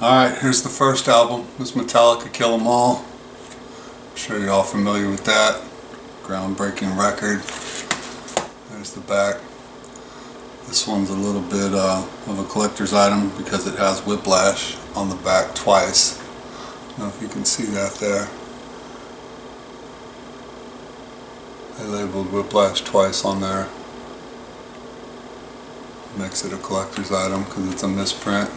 Alright, here's the first album. This Metallica Kill 'Em All. I'm sure you're all familiar with that. Groundbreaking record. There's the back. This one's a little bit of a collector's item because it has Whiplash on the back twice. I don't know if you can see that there. They labeled Whiplash twice on there. Makes it a collector's item because it's a misprint.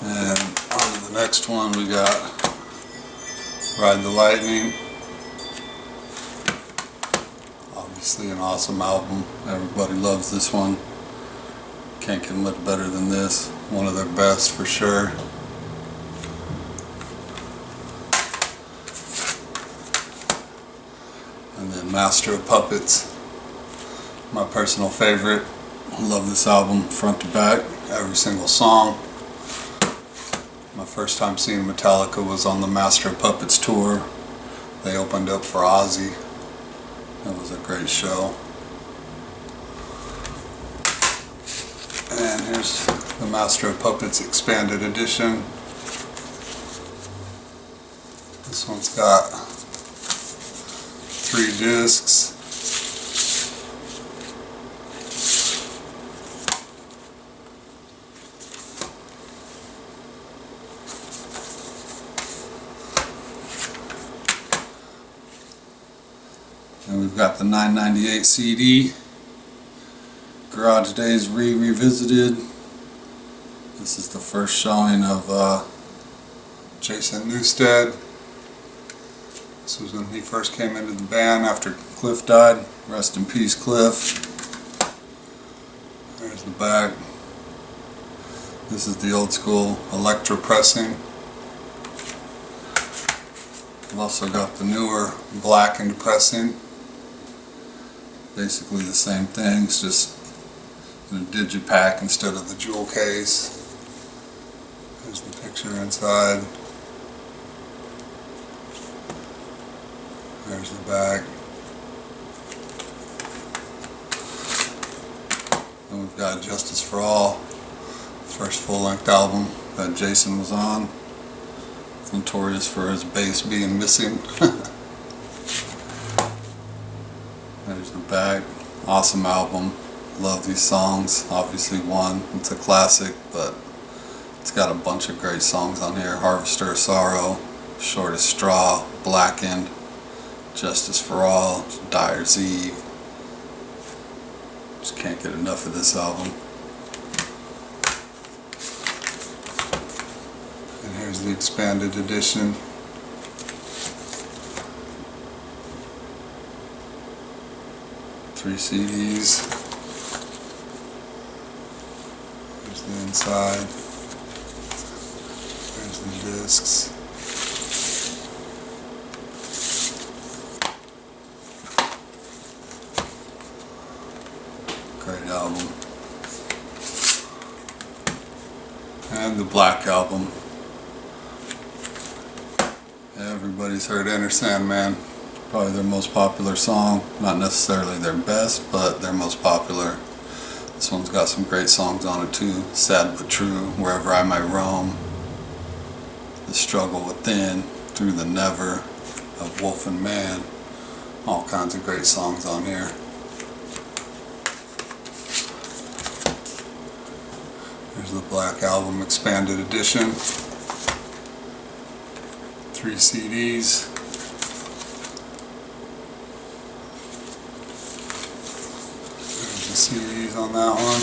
And on to the next one, we got Ride the Lightning. Obviously an awesome album. Everybody loves this one. Can't get much better than this. One of their best for sure. And then Master of Puppets. My personal favorite. Love this album front to back. Every single song. My first time seeing Metallica was on the Master of Puppets tour. They opened up for Ozzy. It was a great show. And here's the Master of Puppets Expanded Edition. This one's got 3 discs. And we've got the 998 CD, Garage Days Revisited. This is the first showing of Jason Newsted. This was when he first came into the band after Cliff died. Rest in peace, Cliff. There's the back. This is the old school Electro pressing. I've also got the newer blackened pressing. Basically the same things, just in a digipack instead of the jewel case. There's the picture inside. There's the back. And we've got Justice for All, first full-length album that Jason was on. Notorious for his bass being missing. There's the back. Awesome album. Love these songs. Obviously one, it's a classic, but it's got a bunch of great songs on here. Harvester of Sorrow, Shortest Straw, Blackened, Justice for All, Dyer's Eve. Just can't get enough of this album. And here's the expanded edition. Three CDs. There's the inside. There's the discs. Great album. And the Black Album. Everybody's heard Enter Sandman. Probably their most popular song. Not necessarily their best, but their most popular. This one's got some great songs on it too. Sad But True, Wherever I Might Roam, The Struggle Within, Through the Never, Of Wolf and Man. All kinds of great songs on here. Here's the Black Album Expanded Edition. 3 CDs. There's the CDs on that one.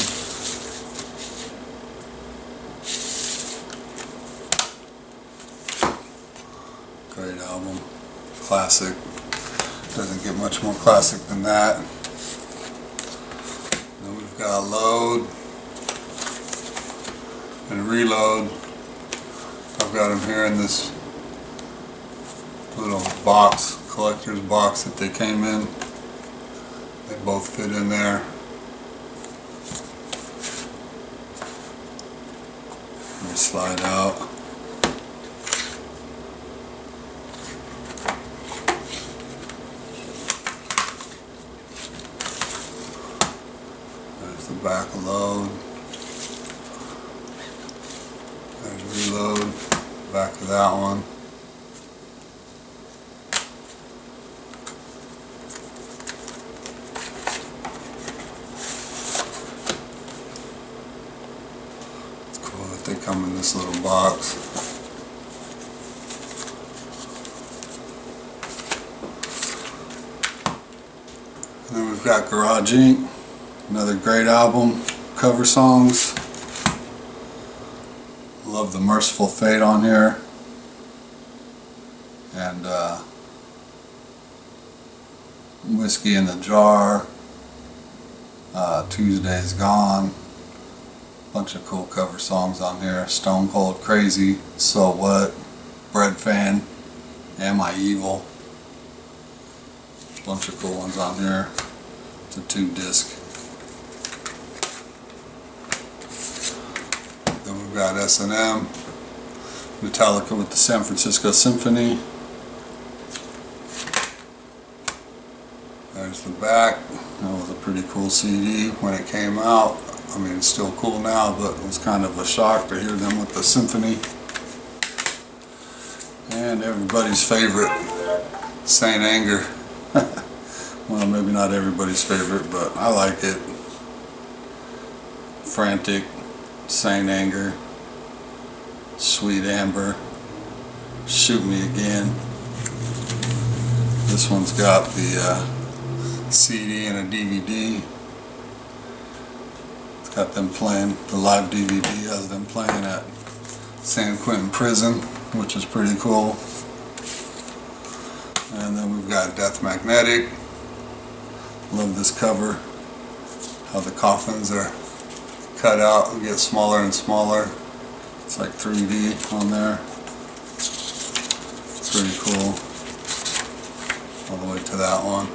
Great album. Classic. Doesn't get much more classic than that. Then we've got Load and Reload. I've got them here in this little box, collector's box that they came in. They both fit in there. They slide out. There's the back load. Reload, back of that one. It's cool that they come in this little box. And then we've got Garage Inc., another great album, cover songs. Love the Merciful Fate on here, and Whiskey in the Jar, Tuesday's Gone, bunch of cool cover songs on here. Stone Cold Crazy, So What, Bread Fan, Am I Evil, bunch of cool ones on here. It's a 2-disc. Then we've got S&M, Metallica with the San Francisco Symphony. There's the back. That was a pretty cool CD when it came out. I mean, it's still cool now, but it was kind of a shock to hear them with the symphony. And everybody's favorite, Saint Anger. Well, maybe not everybody's favorite, but I like it. Frantic, Saint Anger, Sweet Amber, Shoot Me Again. This one's got the CD and a DVD. It's got them playing, the live DVD has them playing at San Quentin Prison, which is pretty cool. And then we've got Death Magnetic. Love this cover, how the coffins are cut out and get smaller and smaller. It's like 3D on there. It's pretty cool. All the way to that one.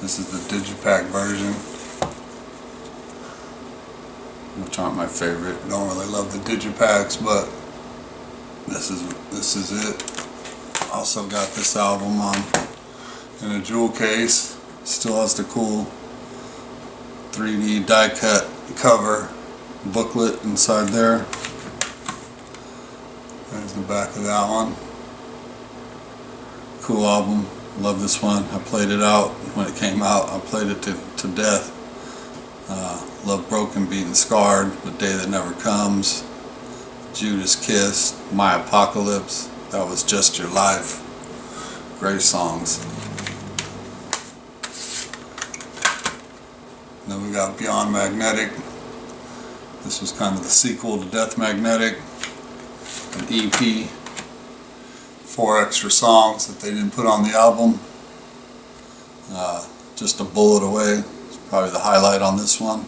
This is the Digipack version, which aren't my favorite. Don't really love the Digipacks, but this is it. Also got this album on in a jewel case. Still has the cool 3D die cut cover booklet inside there. There's the back of that one. Cool album. Love this one. I played it out when it came out. I played it to death. Love Broken, Beaten, Scarred, The Day That Never Comes, Judas Kiss, My Apocalypse, That Was Just Your Life. Great songs. Then we got Beyond Magnetic. This was kind of the sequel to Death Magnetic, an EP, 4 extra songs that they didn't put on the album. Just a bullet away. It's probably the highlight on this one.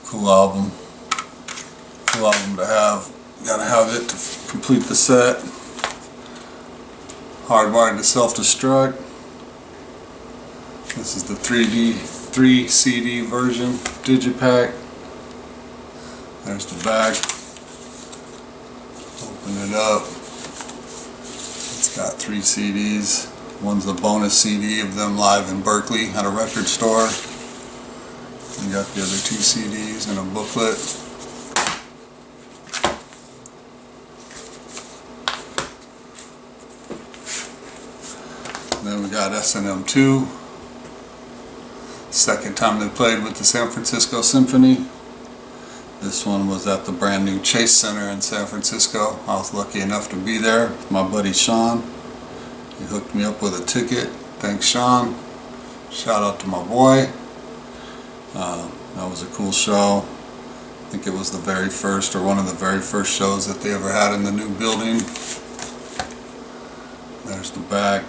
Cool album. Cool album to have. You gotta have it to complete the set. Hardwired to Self-Destruct. This is the 3 CD version, Digipack. There's the back. Open it up. It's got 3 CDs. One's the bonus CD of them live in Berkeley at a record store. You got the other 2 CDs and a booklet. And then we got S&M 2. Second time they played with the San Francisco Symphony. This one was at the brand new Chase Center in San Francisco. I was lucky enough to be there with my buddy Sean. He hooked me up with a ticket. Thanks, Sean. Shout out to my boy. That was a cool show. I think it was the very first, or one of the very first shows that they ever had in the new building. There's the back.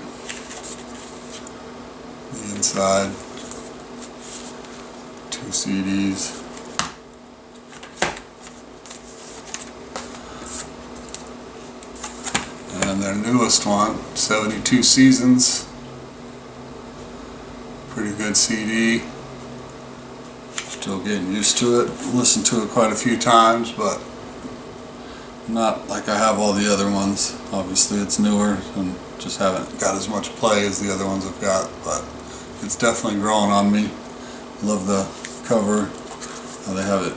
The inside. 2 CDs. And then their newest one, 72 Seasons. Pretty good CD. Still getting used to it. Listened to it quite a few times, but not like I have all the other ones. Obviously it's newer and just haven't got as much play as the other ones I've got, but it's definitely growing on me. Love the cover. They have it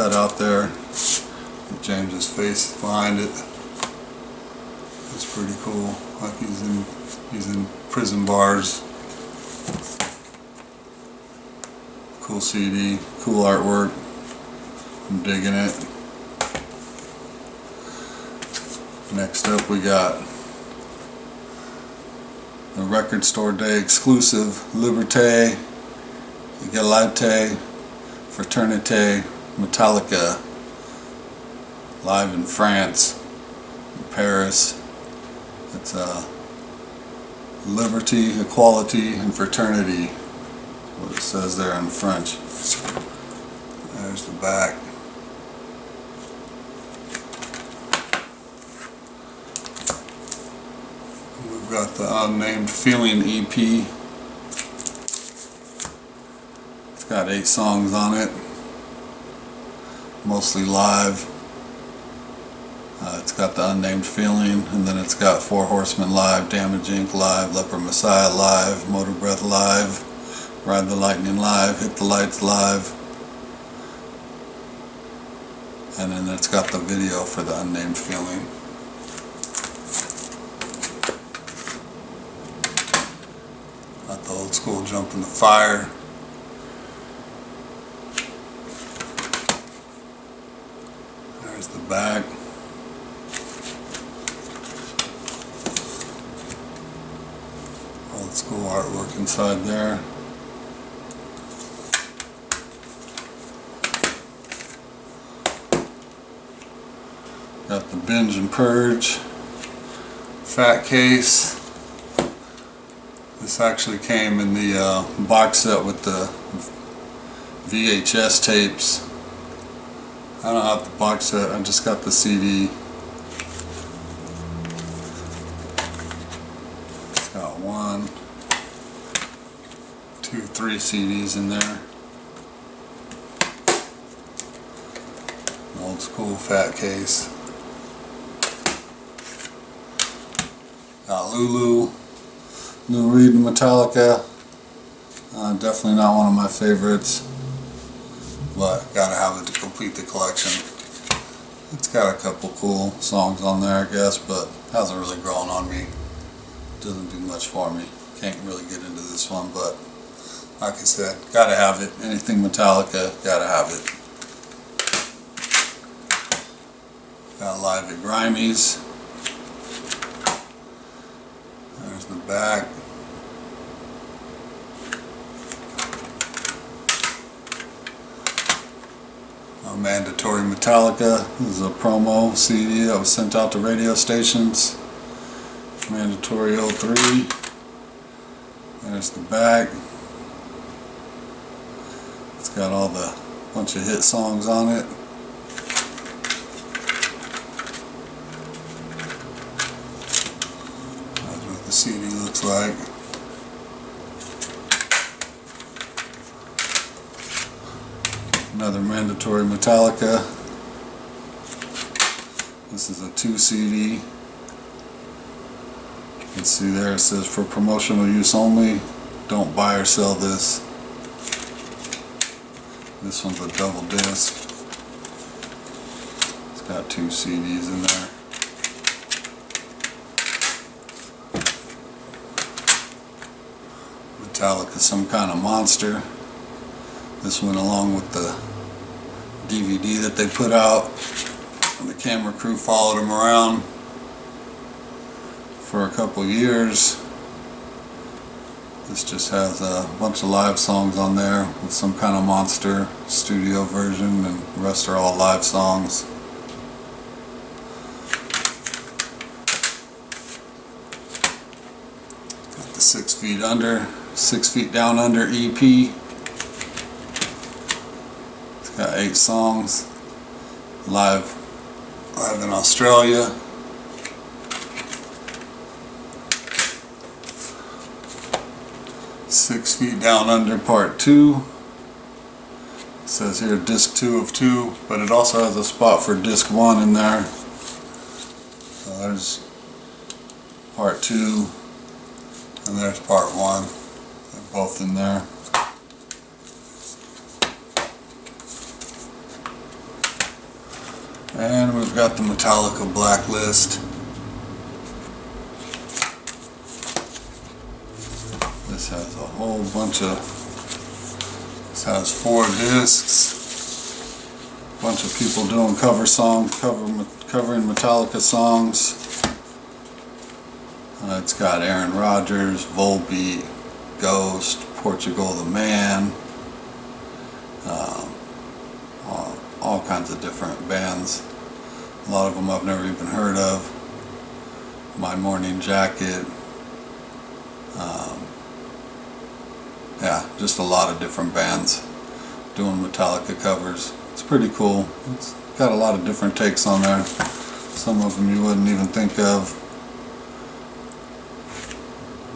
cut out there with James's face behind it. It's pretty cool, like he's in prison bars. Cool CD, cool artwork. I'm digging it. Next up we got the Record Store Day exclusive Liberté, Égalité, Fraternité, Metallica, live in France, in Paris. It's liberty, equality, and fraternity, what it says there in French. There's the back. We've got the Unnamed Feeling EP. It's got 8 songs on it, mostly live. It's got the Unnamed Feeling, and then it's got Four Horsemen live, Damage Inc. live, Leper Messiah live, Motor Breath live, Ride the Lightning live, Hit the Lights live, and then it's got the video for the Unnamed Feeling. Got the old school Jump in the Fire. There's the back. Old school artwork inside there. Got the Binge and Purge fat case. This actually came in the box set with the VHS tapes. I don't have the box set, I just got the CD. It's got 1, 2, 3 CDs in there. An old school fat case. Got Lulu, Lou Reed and Metallica. Definitely not one of my favorites, but gotta have it to complete the collection. It's got a couple cool songs on there, I guess, but hasn't really grown on me. Doesn't do much for me. Can't really get into this one, but like I said, gotta have it. Anything Metallica, gotta have it. Got Live at Grimey's. There's the back. Mandatory Metallica. This is a promo CD that was sent out to radio stations. Mandatory 03. There's the back. It's got all the bunch of hit songs on it. That's what the CD looks like. Another Mandatory Metallica. This is a 2 CD. You can see there it says for promotional use only. Don't buy or sell this. This one's a double disc. It's got 2 CDs in there. Metallica, Some Kind of Monster. This went along with the DVD that they put out, and the camera crew followed them around for a couple years. This just has a bunch of live songs on there with Some Kind of Monster studio version, and the rest are all live songs. Got the 6 Feet Down Under EP. Got 8 songs, live in Australia. Six Feet Down Under Part 2. It says here disc 2 of 2, but it also has a spot for disc 1 in there. So there's Part 2 and there's Part 1. They're both in there. we've got the Metallica Blacklist. This has a whole bunch of, this has 4 discs. A bunch of people doing covering Metallica songs. It's got Aaron Rodgers, Volbeat, Ghost, Portugal the Man, all kinds of different bands. A lot of them I've never even heard of. My Morning Jacket. Yeah, just a lot of different bands doing Metallica covers. It's pretty cool. It's got a lot of different takes on there. Some of them you wouldn't even think of.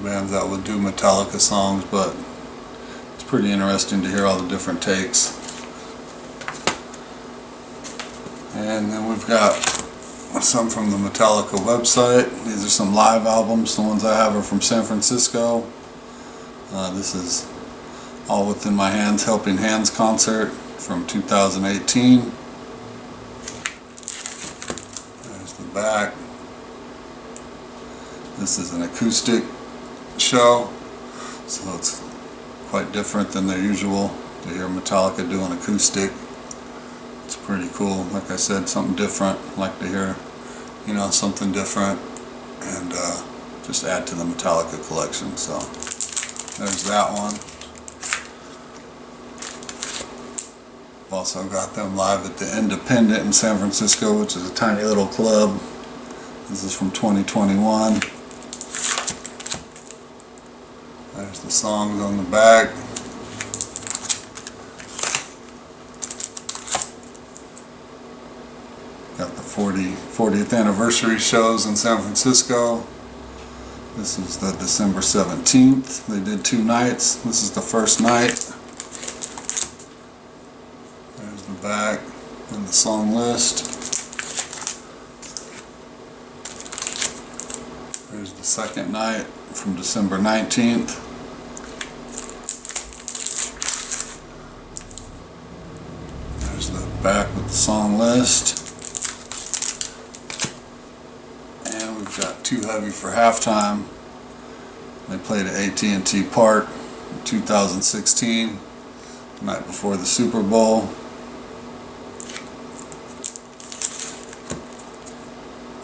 Bands that would do Metallica songs, but it's pretty interesting to hear all the different takes. And then we've got some from the Metallica website. These are some live albums. The ones I have are from San Francisco. This is All Within My Hands Helping Hands concert from 2018. There's the back. This is an acoustic show, so it's quite different than their usual. To hear Metallica doing acoustic, it's pretty cool. Like I said, something different. I like to hear, you know, something different, and just add to the Metallica collection. So there's that one. Also got them live at the Independent in San Francisco, which is a tiny little club. This is from 2021. There's the songs on the back. Got the 40th anniversary shows in San Francisco. This is the December 17th. They did 2 nights. This is the first night. There's the back and the song list. There's the second night from December 19th. There's the back with the song list. And we've got Too Heavy for Halftime. They played at AT&T Park in 2016, the night before the Super Bowl.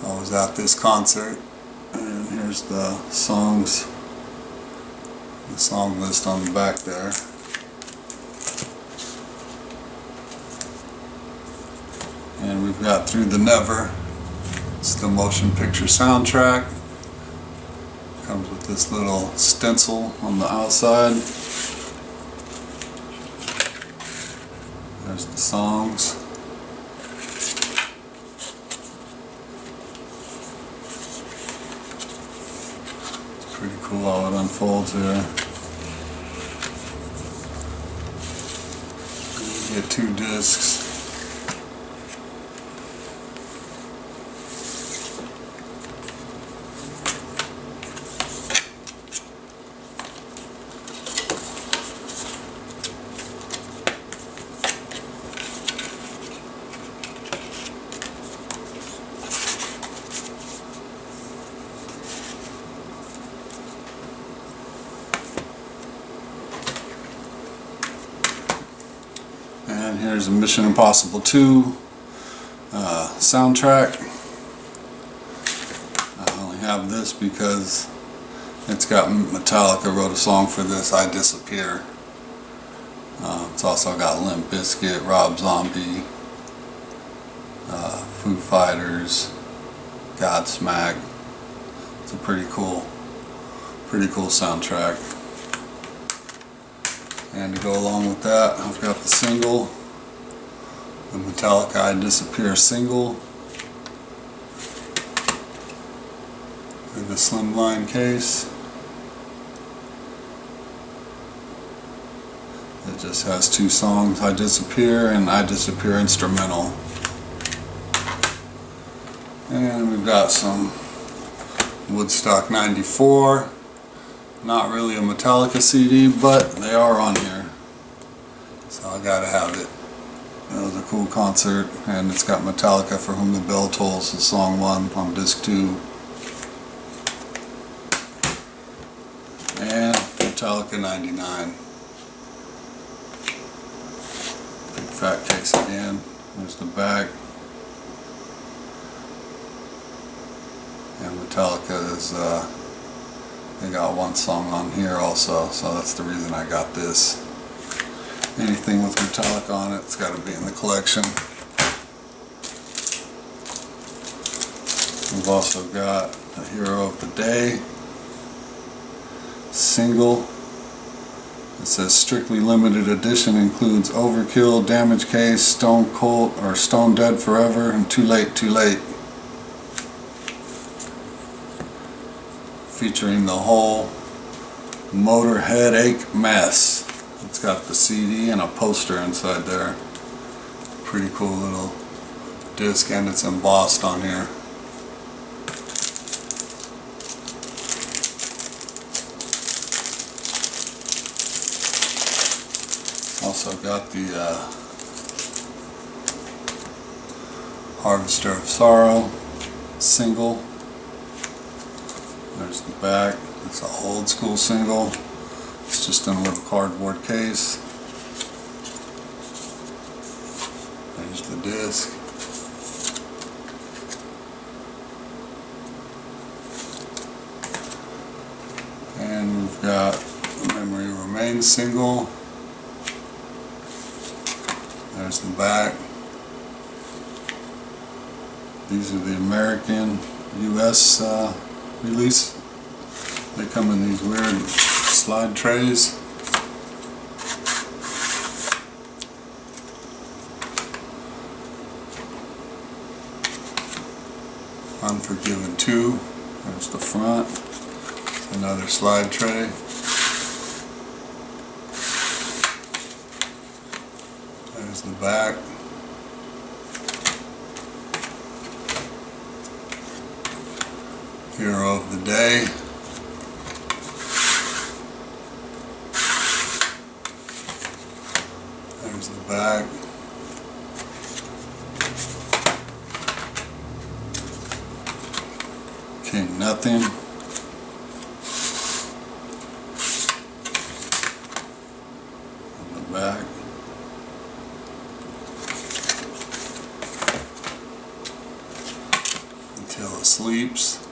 I was at this concert, and here's the songs, the song list on the back there. And we've got Through the Never. It's the motion picture soundtrack. Comes with this little stencil on the outside. There's the songs. It's pretty cool how it unfolds here. You get 2 discs. And here's a Mission Impossible 2 soundtrack. I only have this because it's got Metallica wrote a song for this, I Disappear. It's also got Limp Bizkit, Rob Zombie, Foo Fighters, Godsmack. It's a pretty cool soundtrack. And to go along with that, I've got the single, the Metallica I Disappear single, in the slimline case. It just has 2 songs, I Disappear and I Disappear instrumental. And we've got some Woodstock 94. Not really a Metallica CD, but they are on here, so I gotta have it. That was a cool concert, and it's got Metallica, For Whom the Bell Tolls, the song 1 on disc 2. And Metallica 99. Big fat case again. There's the back. And Metallica is, they got one song on here also, so that's the reason I got this. Anything with Metallica on it, it's got to be in the collection. We've also got a Hero of the Day single. It says strictly limited edition, includes Overkill, Damage Case, Stone Cold or Stone Dead Forever, and Too Late, Too Late. Featuring the whole Motorhead Ache mess. It's got the CD and a poster inside there. Pretty cool little disc, and it's embossed on here. Also got the Harvester of Sorrow single. There's the back. It's an old school single. It's just in a little cardboard case. There's the disc. And we've got the Memory Remains single. There's the back. These are the American US release. They come in these weird slide trays. Unforgiven 2. There's the front. Another slide tray. There's the back. Hero of the Day. There's the back. King Nothing. And the back. Until It Sleeps.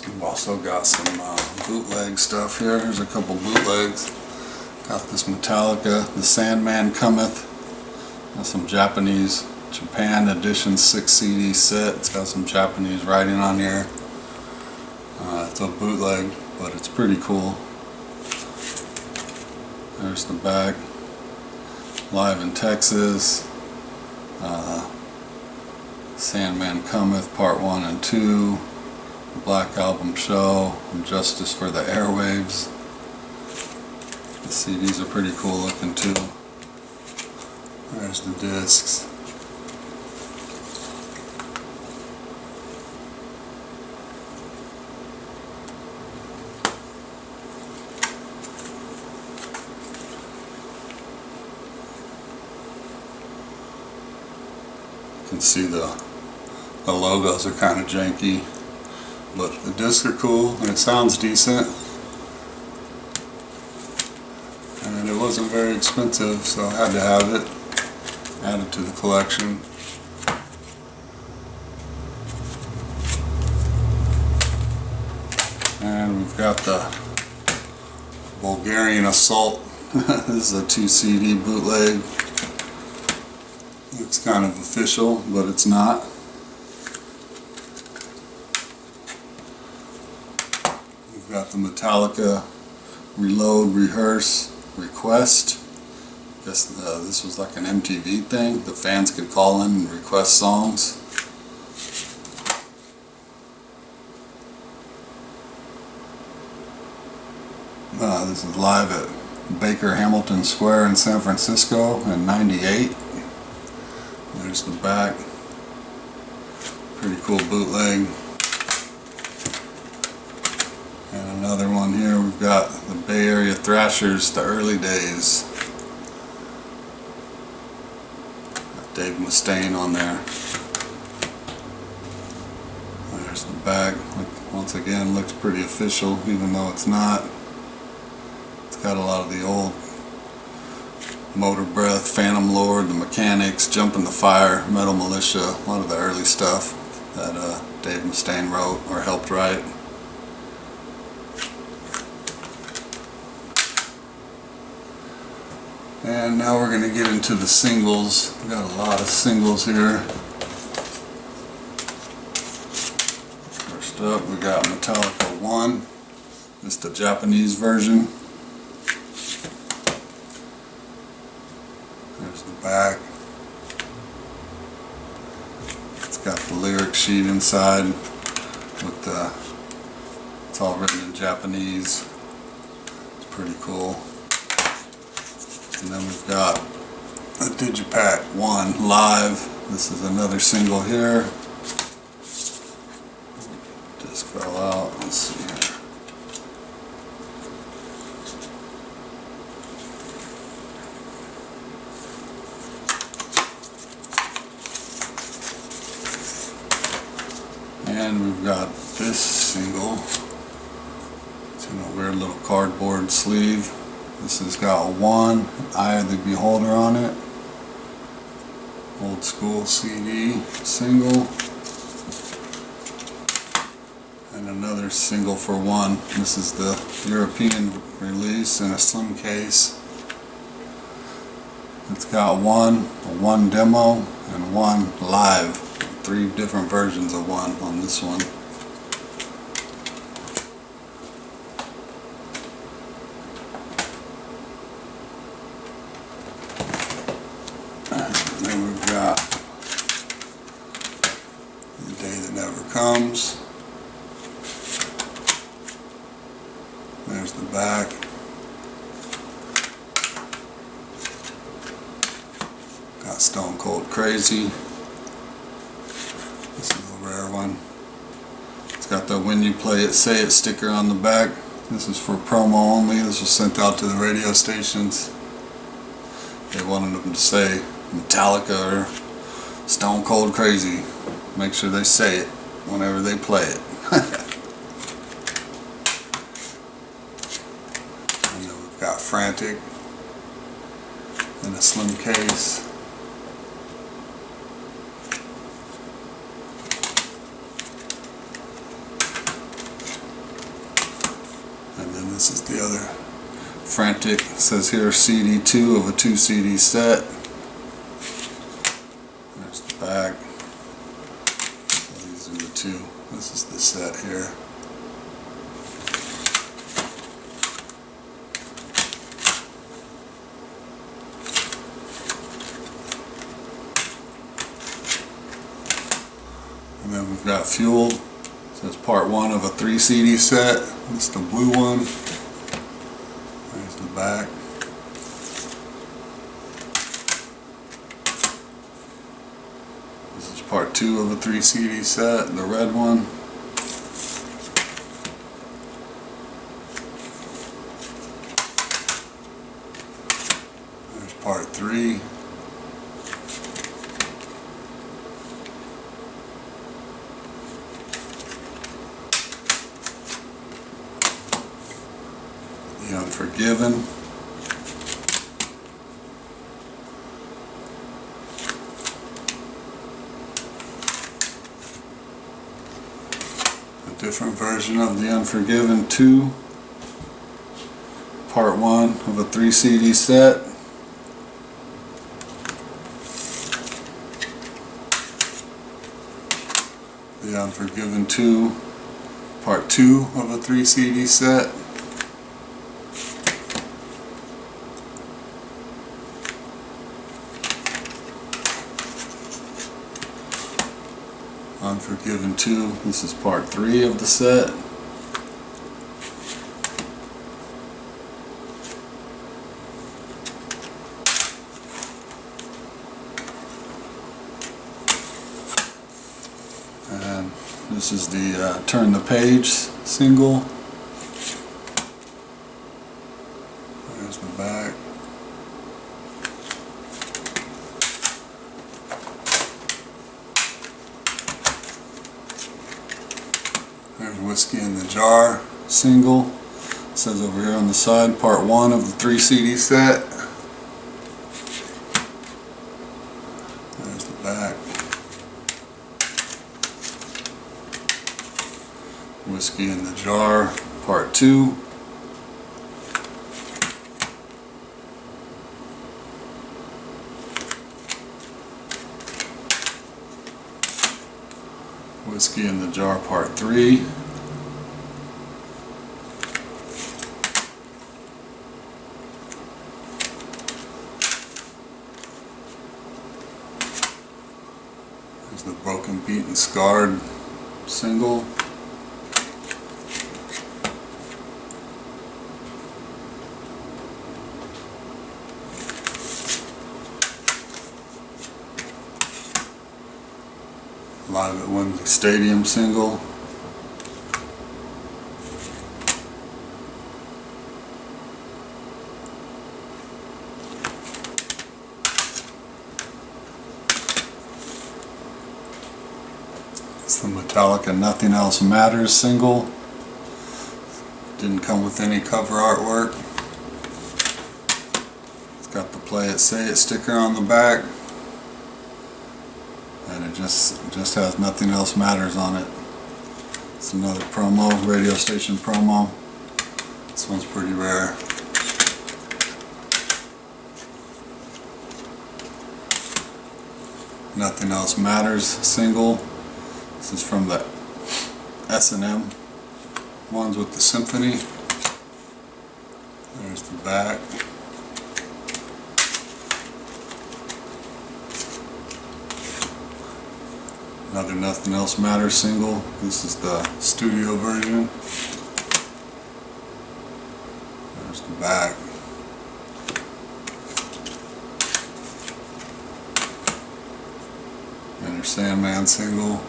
We've also got some bootleg stuff here. Here's a couple bootlegs. Got this Metallica, The Sandman Cometh. Got some Japanese Japan Edition 6 CD set. It's got some Japanese writing on here. It's a bootleg, but it's pretty cool. There's the back. Live in Texas. Sandman Cometh Part 1 and 2. Black Album Show, and Justice for the Airwaves. The CDs are pretty cool looking too. There's the discs. You can see the logos are kind of janky. But the discs are cool, and it sounds decent. And it wasn't very expensive, so I had to have it added to the collection. And we've got the Bulgarian Assault. This is a 2 CD bootleg. Looks kind of official, but it's not. We've got the Metallica Reload, Rehearse, Request. I guess this was like an MTV thing. The fans could call in and request songs. This is live at Baker Hamilton Square in San Francisco in '98. There's the back. Pretty cool bootleg. And another one here, we've got the Bay Area Thrashers, the early days. Got Dave Mustaine on there. There's the back. Once again, looks pretty official, even though it's not. It's got a lot of the old Motor Breath, Phantom Lord, the Mechanics, Jumpin' the Fire, Metal Militia, a lot of the early stuff that Dave Mustaine wrote or helped write. And now we're going to get into the singles. We've got a lot of singles here. First up, we got Metallica 1. This is the Japanese version. There's the back. It's got the lyric sheet inside with the, it's all written in Japanese. It's pretty cool. And then we've got the Digipack 1 Live. This is another single here. Disc fell out. Let's see here. And we've got this single. It's in a weird little cardboard sleeve. This has got a 1, Eye of the Beholder on it. Old school CD single. And another single for 1. This is the European release in a slim case. It's got 1 demo, and 1 live. 3 different versions of 1 on this one. And then we've got The Day That Never Comes. There's the back. Got Stone Cold Crazy. This is a rare one. It's got the When You Play It, Say It sticker on the back. This is for promo only. This was sent out to the radio stations. They wanted them to say Metallica or Stone Cold Crazy. Make sure they say it whenever they play it. And then we've got Frantic in a slim case. And then this is the other Frantic. It says here CD2 of a 2 CD set. There's the back. So these are the 2. This is the set here. And then we've got Fueled. So it's part 1 of a 3 CD set. This is the blue one. There's the back. This is part 2 of a 3 CD set, the red one. There's part 3. The Unforgiven. A different version of The Unforgiven 2. Part 1 of a 3 CD set. The Unforgiven 2. Part 2 of a 3 CD set. Unforgiven 2. This is part 3 of the set. This is the Turn the Page single. There's the back. There's Whiskey in the Jar single. It says over here on the side, part 1 of the 3 CD set. There's the back. Whiskey in the Jar, part 2. Whiskey in the Jar, part 3. There's the Broken, Beat and Scarred single. Live at Wembley Stadium single. It's the Metallica Nothing Else Matters single. Didn't come with any cover artwork. It's got the Play It Say It sticker on the back. And it just has Nothing Else Matters on it. It's another promo, radio station promo. This one's pretty rare. Nothing Else Matters single. This is from the S&M ones with the symphony. There's the back. Another Nothing Else Matters single. This is the studio version. There's the back. Enter Sandman single.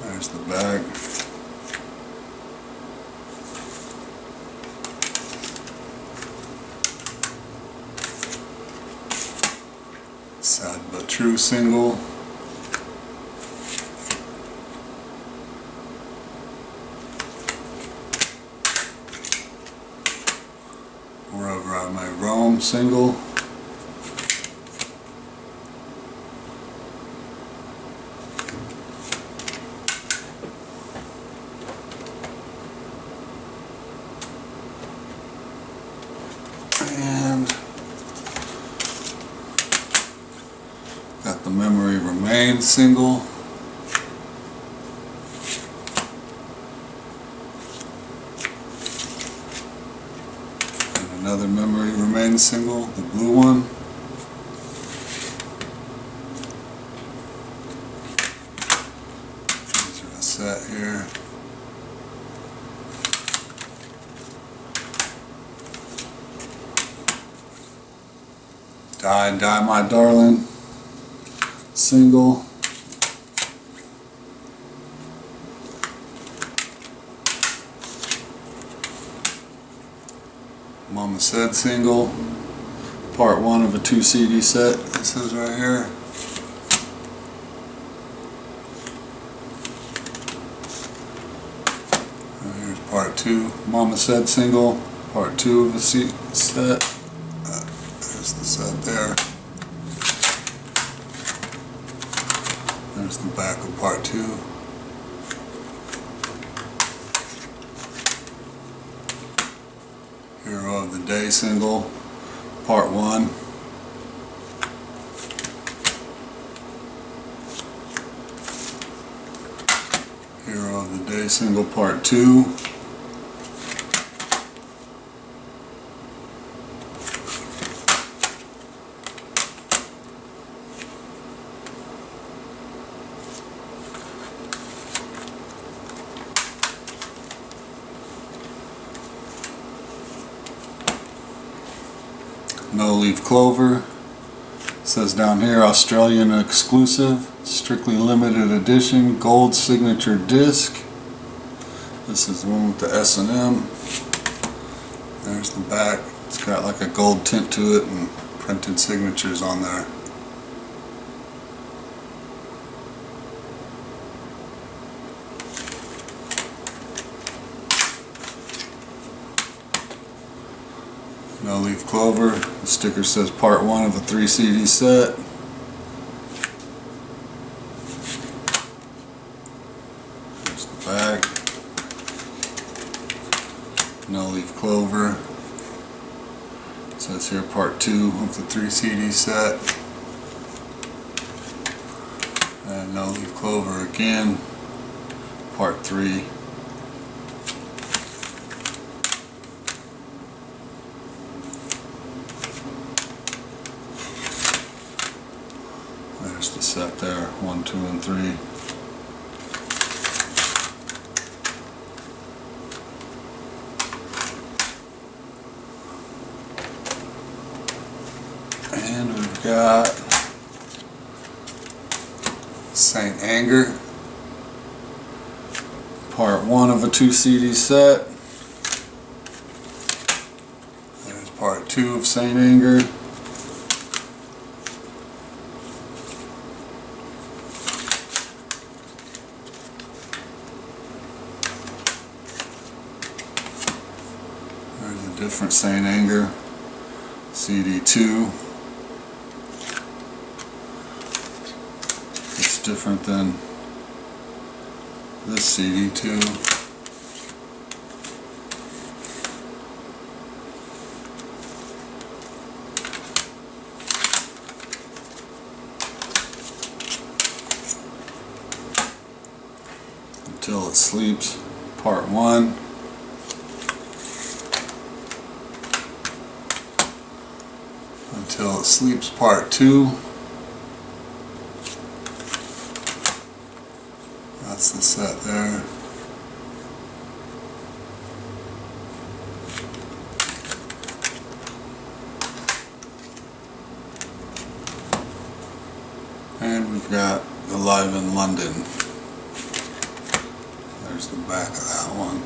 There's the back. Sad But True single. Wherever I May Roam single. And got the Memory Remains single. And another Memory Remains single, the blue one. These are a set here. Die, Die My Darling single. Mama Said single. Part 1 of a 2 CD set. This is right here. And here's part 2. Mama Said single. Part 2 of a set. There's the set there. There's the back of part 2. Hero of the Day single, part 1. Hero of the Day single, part 2. No Leaf Clover says down here, Australian exclusive, strictly limited edition, gold signature disc. This is the one with the S&M. There's the back. It's got like a gold tint to it and printed signatures on there. No leaf clover. The sticker says part 1 of a 3 CD set. There's the back. No leaf clover. It says here part 2 of the 3 CD set. And no leaf clover again. Part 3. There's the set there, 1, 2, and 3. And we've got Saint Anger, part 1 of a 2 CD set. There's part 2 of Saint Anger. There's a different Saint Anger, CD2. It's different than this CD2. Until It Sleeps, part 1. Until It Sleeps, part 2. That's the set there. And we've got the Live in London. There's the back of that one.